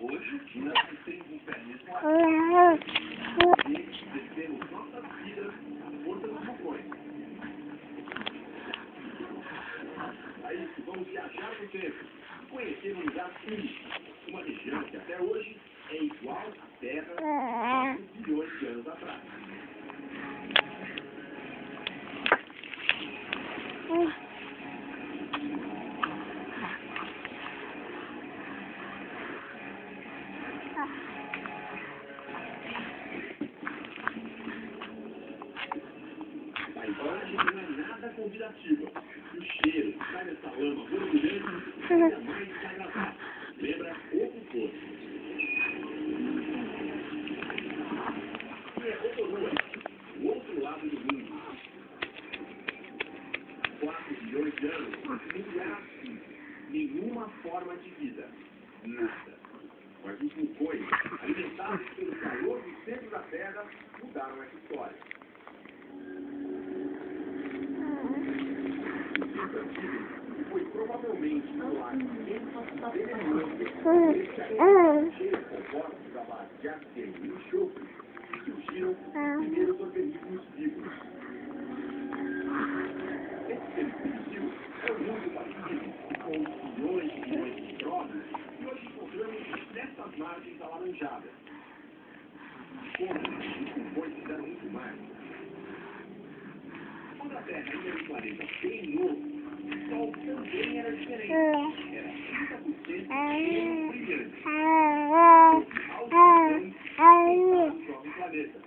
Hoje, nós temos um mecanismo ativo de descemos nossas vidas à força dos vulcões. Aí, vamos viajar no tempo, conhecer um lugar único, uma região que até hoje é igual à Terra 4 bilhões de anos atrás. A imagem não é nada convidativa. O cheiro que sai dessa lama borbulhante é mais desagradável. Lembra ovo doce. E é Rotorua, o outro lado do mundo. 4 bilhões de anos não há nenhuma forma de vida. Nada. Mas os vulcões, alimentados pelo calor do centro da Terra, mudaram essa história. Foi provavelmente no ar cheios compostos da base de arsênio e enxofre que surgiram os primeiros organismos vivos. Esse serviço é muito parecido com os bilhões e bilhões de micróbios que hoje encontramos nessas margens alaranjadas. Como os vulcões fizeram muito mais. Quando a Terra ainda era um planeta bem novo, o Sol também era diferente. Era 30% menos brilhante. Alto sobre o planeta.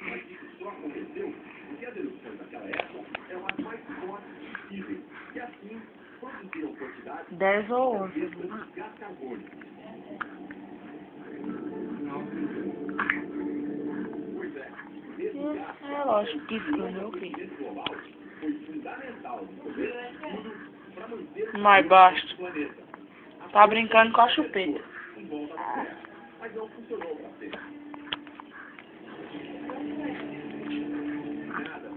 Mas isso só aconteceu porque as erupções daquela época eram as mais fortes possíveis. E assim, produziram quantidades 10 ou 11. de gás carbônico. Pois é, esse gás É lógico que escondeu o quê? global foi fundamental no começo de tudo para manter Mais baixo. o planeta. Tá brincando com a chupeta. Em volta da Terra, mas não funcionou para sempre. Nada